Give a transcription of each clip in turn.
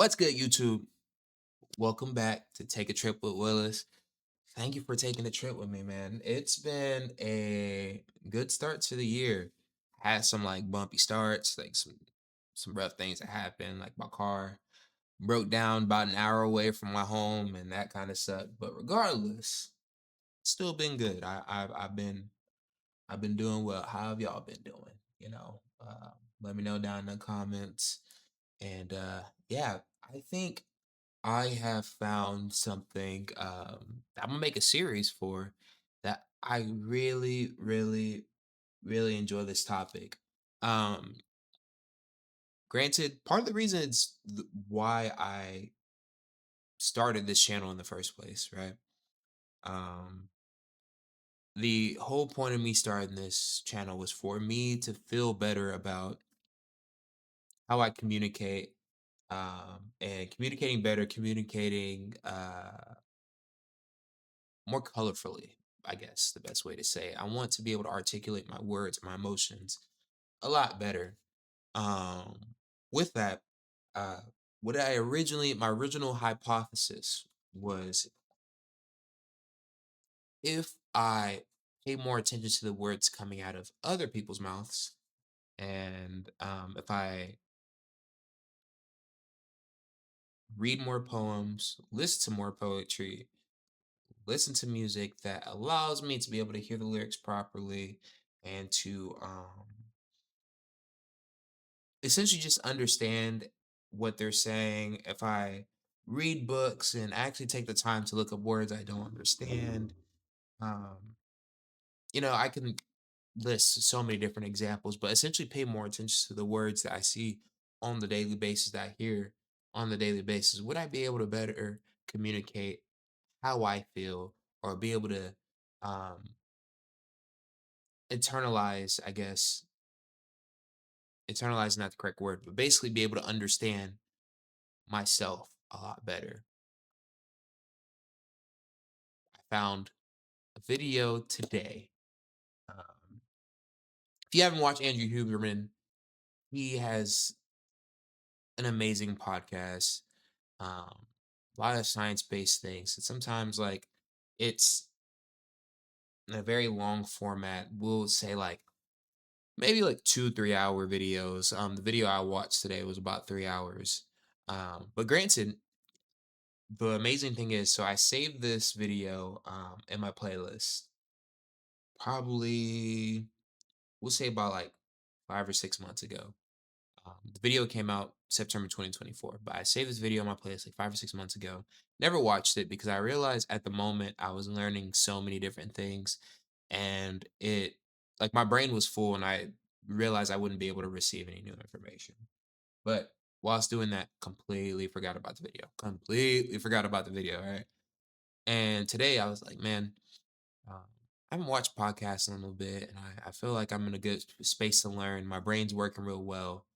What's good, YouTube? Welcome back to Take a Trip with Willis. Thank you for taking the trip with me, man. It's been a good start to the year. Had some like bumpy starts, like some rough things that happened, like my car broke down about an hour away from my home, and that kind of sucked. But regardless, still been good. I've been doing well. How have y'all been doing? Let me know down in the comments. And yeah, I think I have found something I'm gonna make a series for that I really, really, really enjoy this topic. Um, Granted, part of the reason why I started this channel in the first place, right? Um, the whole point of me starting this channel was for me to feel better about how I communicate, and communicating better, communicating more colorfully, I guess the best way to say it. I want to be able to articulate my words, my emotions a lot better. Um, with that, uh, my original hypothesis was if I pay more attention to the words coming out of other people's mouths, and if I read more poems, listen to more poetry, listen to music that allows me to be able to hear the lyrics properly and to essentially just understand what they're saying. If I read books and actually take the time to look up words I don't understand, um, I can list so many different examples, but essentially pay more attention to the words that I see on the daily basis, that I hear on the daily basis. Would I be able to better communicate how I feel, or be able to um, internalize, I guess, internalize is not the correct word, but basically be able to understand myself a lot better. I found a video today. Um, if you haven't watched Andrew Huberman, he has an amazing podcast. A lot of science-based things. And sometimes like it's in a very long format. We'll say like maybe like 2 3 hour videos. The video I watched today was about 3 hours. But granted, the amazing thing is, so I saved this video in my playlist probably, we'll say, about like 5 or 6 months ago. The video came out September 2024, but I saved this video on my playlist like 5 or 6 months ago. Never watched it because I realized at the moment I was learning so many different things, and it like my brain was full, and I realized I wouldn't be able to receive any new information. But whilst doing that, completely forgot about the video. Completely forgot about the video, right? And today I was like, man, um, I haven't watched podcasts in a little bit, and I feel like I'm in a good space to learn. My brain's working real well.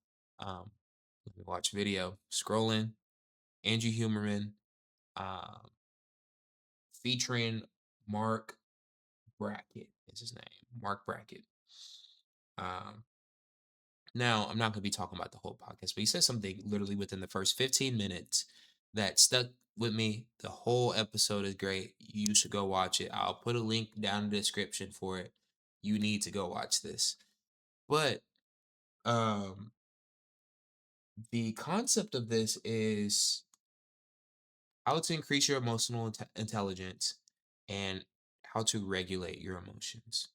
Um, Let me watch video. Scrolling, Andrew Huberman, um, featuring Mark Brackett is his name. Mark Brackett. Um, Now I'm not gonna be talking about the whole podcast, but he said something literally within the first 15 minutes that stuck with me. The whole episode is great. You should go watch it. I'll put a link down in the description for it. You need to go watch this. But um the concept of this is how to increase your emotional intelligence and how to regulate your emotions.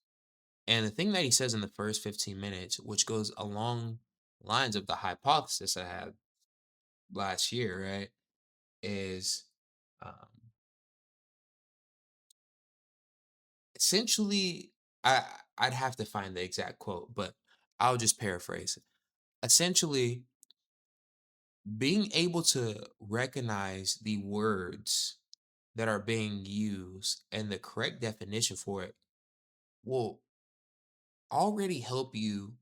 And the thing that he says in the first 15 minutes, which goes along lines of the hypothesis I had last year, right, is um, essentially, I I'd have to find the exact quote, but I'll just paraphrase it. Essentially, being able to recognize the words that are being used and the correct definition for it will already help you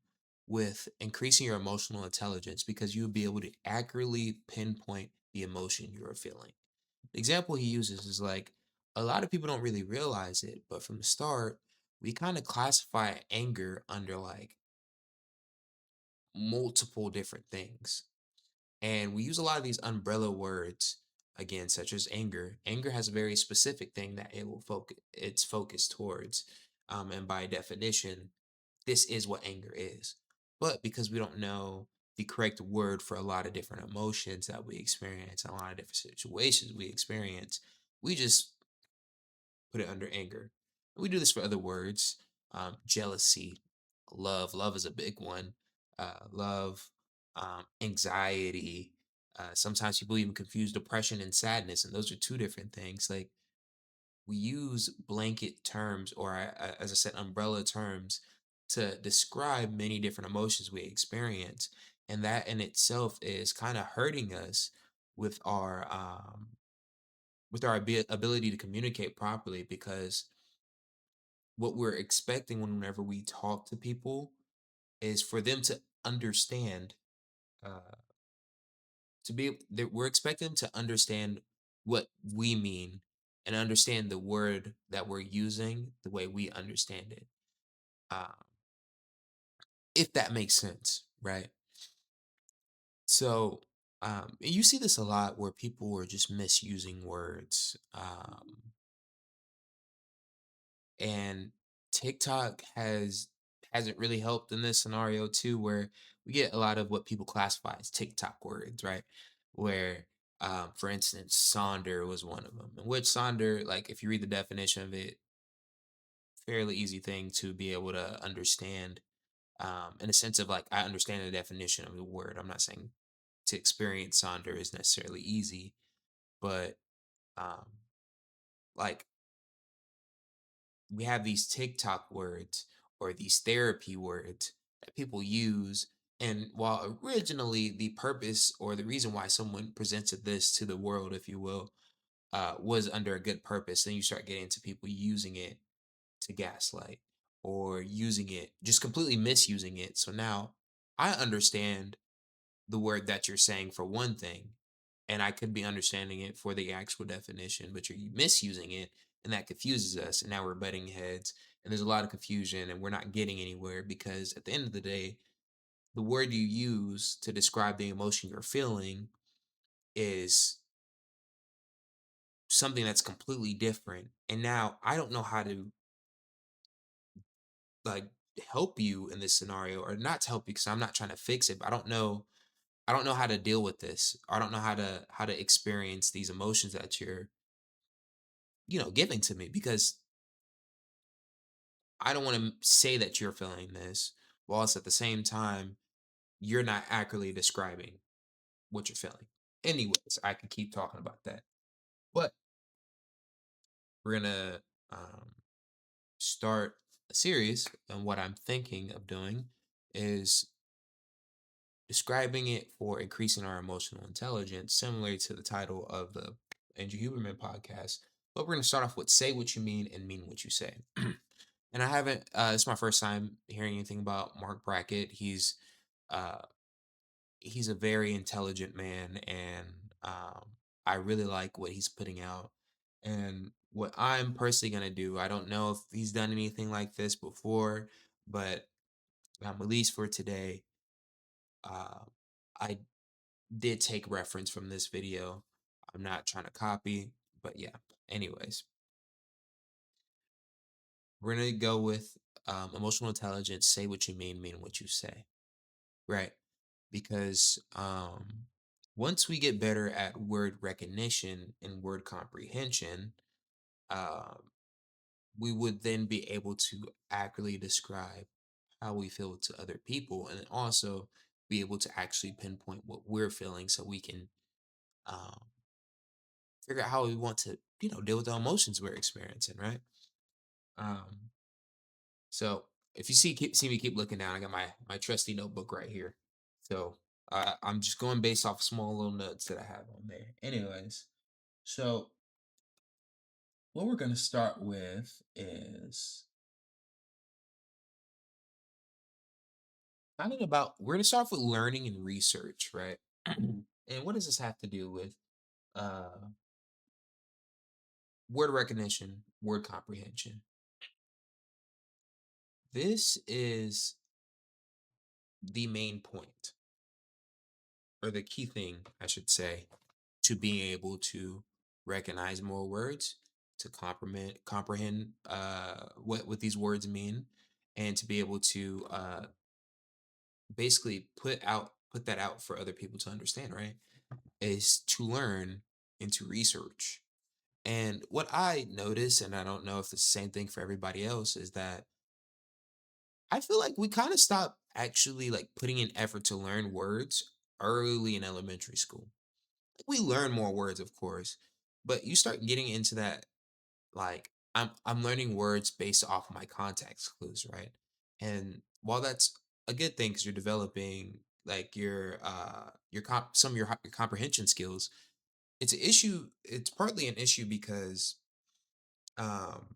with increasing your emotional intelligence, because you'll be able to accurately pinpoint the emotion you're feeling. The example he uses is like, a lot of people don't really realize it, but from the start, we kind of classify anger under like multiple different things. And we use a lot of these umbrella words again, such as anger. Anger has a very specific thing that it will focus its focus towards. And by definition, this is what anger is. But because we don't know the correct word for a lot of different emotions that we experience and a lot of different situations we experience, we just put it under anger. We do this for other words, jealousy, love. Love is a big one. Love, anxiety. Sometimes people even confuse depression and sadness, and those are two different things. Like we use blanket terms or, as I said, umbrella terms to describe many different emotions we experience, and that in itself is kind of hurting us with our ability to communicate properly because what we're expecting whenever we talk to people is for them to understand uh that we're expecting them to understand what we mean and understand the word that we're using the way we understand it, um, if that makes sense, right? So you see this a lot where people are just misusing words, and TikTok hasn't really helped in this scenario too, where we get a lot of what people classify as TikTok words, right? Where, for instance, Sonder was one of them. In which Sonder, like, if you read the definition of it, fairly easy thing to be able to understand. In a sense of like, I understand the definition of the word. I'm not saying to experience Sonder is necessarily easy, but um, like we have these TikTok words or these therapy words that people use. And while originally the purpose or the reason why someone presented this to the world, if you will, was under a good purpose, then you start getting into people using it to gaslight or using it, just completely misusing it. So now I understand the word that you're saying for one thing, and I could be understanding it for the actual definition, but you're misusing it, and that confuses us. And now we're butting heads, and there's a lot of confusion, and we're not getting anywhere because at the end of the day, the word you use to describe the emotion you're feeling is something that's completely different. And now I don't know how to like help you in this scenario, or not to help you because I'm not trying to fix it, but I don't know how to deal with this. I don't know how to experience these emotions that you're, giving to me because I don't want to say that you're feeling this whilst at the same time you're not accurately describing what you're feeling. Anyways, I could keep talking about that. But we're gonna start a series, and what I'm thinking of doing is describing it for increasing our emotional intelligence, similar to the title of the Andrew Huberman podcast. But we're going to start off with say what you mean and mean what you say. And I haven't, it's my first time hearing anything about Marc Brackett. Uh, he's a very intelligent man, and I really like what he's putting out. And what I'm personally going to do, I don't know if he's done anything like this before, but at least for today, uh, I did take reference from this video. I'm not trying to copy, but yeah. Anyways, we're gonna go with emotional intelligence. Say what you mean what you say, right? Because once we get better at word recognition and word comprehension, um, we would then be able to accurately describe how we feel to other people, and also be able to actually pinpoint what we're feeling, so we can um, figure out how we want to, deal with the emotions we're experiencing, right? Um, so if you see me keep looking down, I got my trusty notebook right here. So I'm just going based off small little notes that I have on there. Anyways, so what we're gonna start with is kind of about we're gonna start off with learning and research, right? And what does this have to do with uh word recognition, word comprehension? This is the main point, or the key thing, I should say, to being able to recognize more words, to comprehend what these words mean, and to be able to basically put that out for other people to understand, right? Is to learn and to research. And what I notice, and I don't know if it's the same thing for everybody else, is that I feel like we kind of stop actually like putting in effort to learn words early in elementary school. We learn more words, of course, but you start getting into that like I'm learning words based off my context clues, right? And while that's a good thing because you're developing like some of your comprehension skills, it's an issue. It's partly an issue because um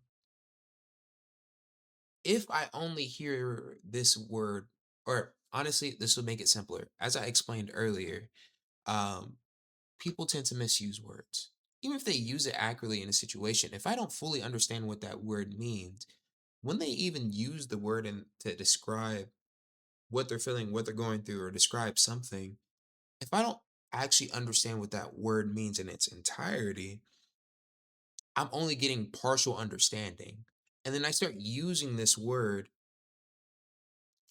if I only hear this word, or honestly, this will make it simpler. As I explained earlier, um, people tend to misuse words. Even if they use it accurately in a situation, if I don't fully understand what that word means, when they even use the word to describe what they're feeling, what they're going through, or describe something, if I don't actually understand what that word means in its entirety, I'm only getting partial understanding. And then I start using this word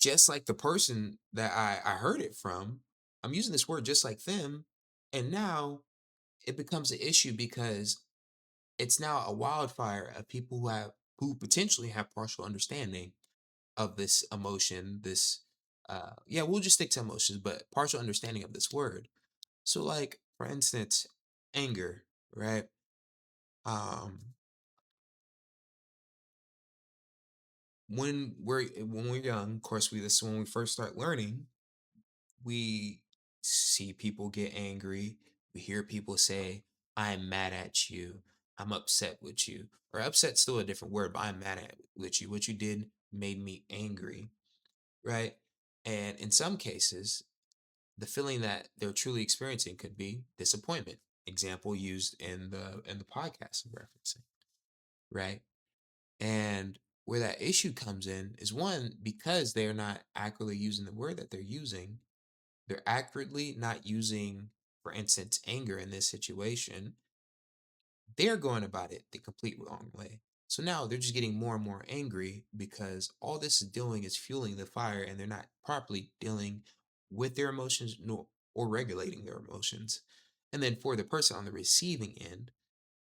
just like the person that I heard it from. I'm using this word just like them. And now it becomes an issue because it's now a wildfire of people who potentially have partial understanding of this emotion, this yeah, we'll just stick to emotions, but partial understanding of this word. So like for instance, anger, right? Um when we're young, of course this is when we first start learning, we see people get angry. We hear people say, I'm mad at you. I'm upset with you. Or upset's still a different word, but I'm mad at with you. What you did made me angry. Right. And in some cases, the feeling that they're truly experiencing could be disappointment. Example used in the podcast I'm referencing. Right. And where that issue comes in is one, because they're not accurately using the word that they're accurately not using, for instance, anger in this situation. They're going about it the complete wrong way. So now they're just getting more and more angry because all this is doing is fueling the fire and they're not properly dealing with their emotions nor or regulating their emotions. And then for the person on the receiving end,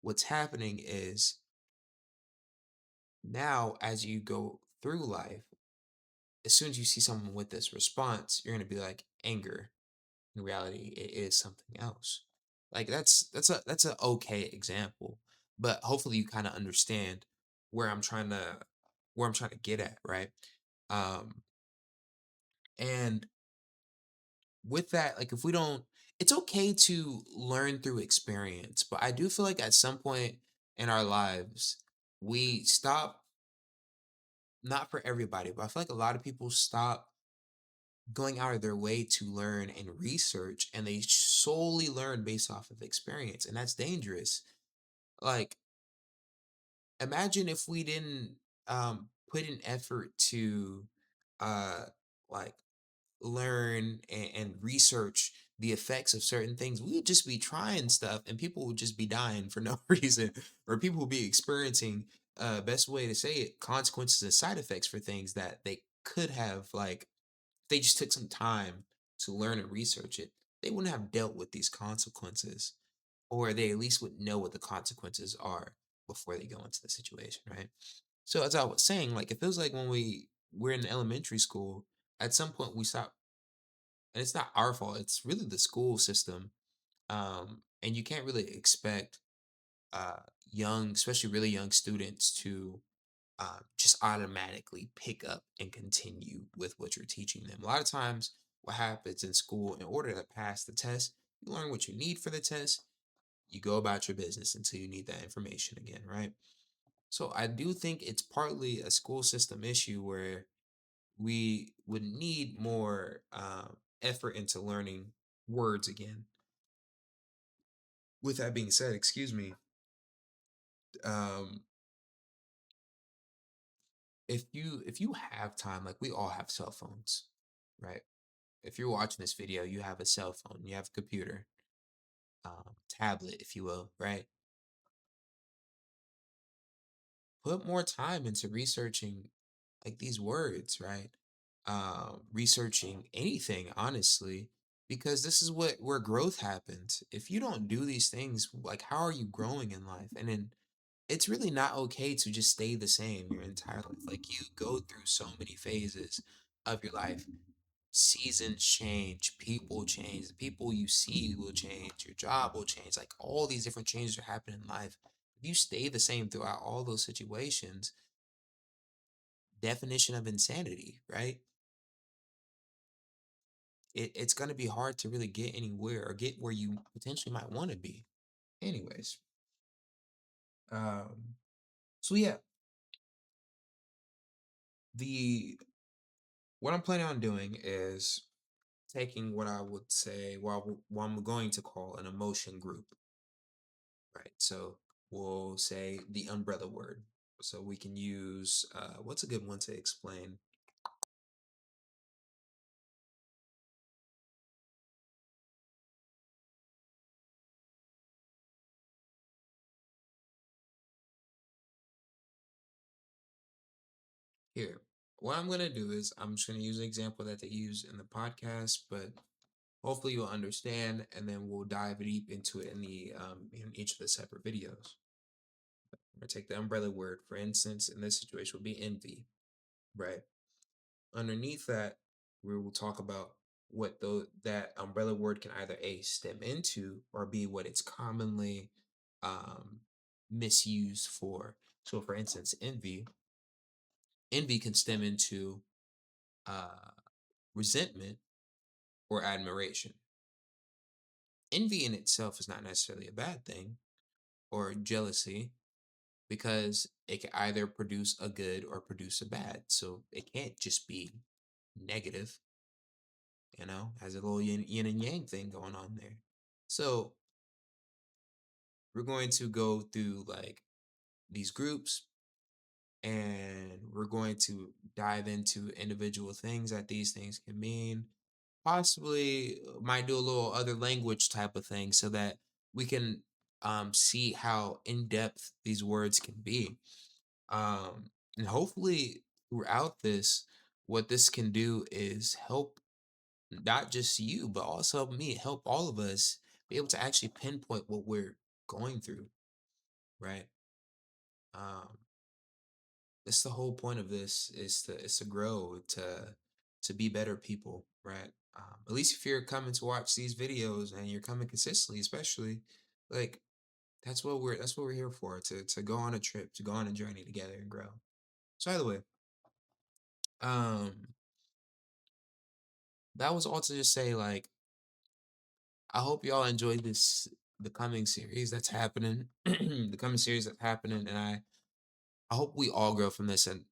what's happening is now as you go through life, as soon as you see someone with this response, you're going to be like anger. In reality, it is something else. Like that's a okay example, but hopefully you kind of understand where I'm trying to where I'm trying to get at, right? Um, and with that, like if we don't, it's okay to learn through experience, but I do feel like at some point in our lives we stop. Not for everybody, but I feel like a lot of people stop going out of their way to learn and research and they solely learn based off of experience and that's dangerous. Like imagine if we didn't put an effort to uh like learn and research the effects of certain things, we would just be trying stuff and people would just be dying for no reason, or people would be experiencing best way to say it, consequences and side effects for things that they could have like they just took some time to learn and research it, they wouldn't have dealt with these consequences, or they at least would know what the consequences are before they go into the situation, right? So as I was saying, like it feels like when we're in elementary school, at some point we stop, and it's not our fault. It's really the school system, and you can't really expect uh, young, especially really young students to just automatically pick up and continue with what you're teaching them. A lot of times, what happens in school, in order to pass the test, you learn what you need for the test, you go about your business until you need that information again, right? So I do think it's partly a school system issue where we would need more effort into learning words again. With that being said, excuse me, um, if you have time, like we all have cell phones, right? if you're watching this video, you have a cell phone, you have a computer, tablet, if you will, right? Put more time into researching like these words, right? Researching anything, honestly, because this is what where growth happens. If you don't do these things, like how are you growing in life? And then it's really not okay to just stay the same your entire life. Like you go through so many phases of your life. Seasons change, people change, the people you see will change, your job will change. Like all these different changes are happening in life. If you stay the same throughout all those situations, definition of insanity, right? It's going to be hard to really get anywhere or get where you potentially might want to be. Anyways, um, so yeah, the what I'm planning on doing is taking what I would say, what I'm going to call an emotion group, right? So we'll say the umbrella word. So we can use what's a good one to explain here. What I'm gonna do is I'm just gonna use an example that they use in the podcast, but hopefully you'll understand, and then we'll dive deep into it in the in each of the separate videos. I'm gonna take the umbrella word, for instance, in this situation would be envy, right? Underneath that, we will talk about what that umbrella word can either A stem into or B what it's commonly um, misused for. So, for instance, envy can stem into uh, resentment or admiration. Envy in itself is not necessarily a bad thing, or jealousy, because it can either produce a good or produce a bad. So it can't just be negative, has a little yin and yang thing going on there. So we're going to go through like these groups, and we're going to dive into individual things that these things can mean. Possibly might do a little other language type of thing so that we can see how in depth these words can be. And hopefully throughout this, what this can do is help not just you, but also help me, help all of us be able to actually pinpoint what we're going through, right? Um, that's the whole point of this is to grow, to be better people, right? At least if you're coming to watch these videos and you're coming consistently, especially, like that's what we're here for, to go on a trip, to go on a journey together and grow. So either way, um, that was all to just say, like, I hope y'all enjoy the coming series that's happening, the coming series that's happening, and I hope we all grow from this. And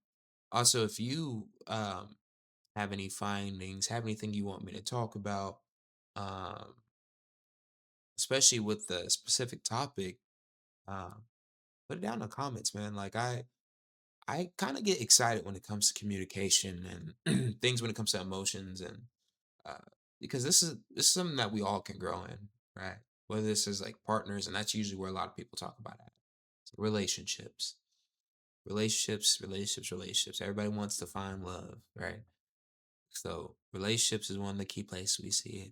also, if you have any findings, have anything you want me to talk about, um, especially with the specific topic, um, put it down in the comments, man. Like I kind of get excited when it comes to communication and things when it comes to emotions, and uh, because this is something that we all can grow in, right? Whether this is like partners, and that's usually where a lot of people talk about it. So relationships, relationships. Everybody wants to find love, right? So relationships is one of the key places we see it.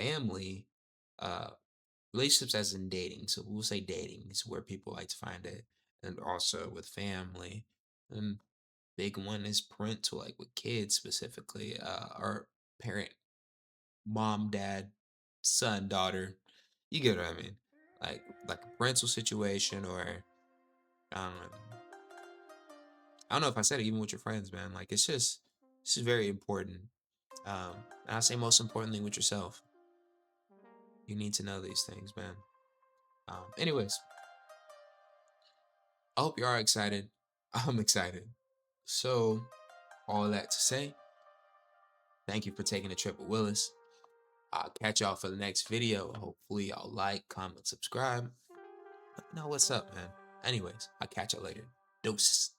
Family, uh, relationships as in dating. So we'll say dating is where people like to find it, and also with family. And big one is parental, like with kids specifically, or parent, mom, dad, son, daughter. You get what I mean? Like a parental situation, or um, I don't know if I said it even with your friends, man. Like it's just very important. And I say most importantly with yourself. You need to know these things, man. Anyways, I hope you are excited. I'm excited. So, all that to say, thank you for taking a trip with Willis. I'll catch y'all for the next video. Hopefully, y'all like, comment, subscribe. Let me know what's up, man. Anyways, I'll catch y'all later. Doses.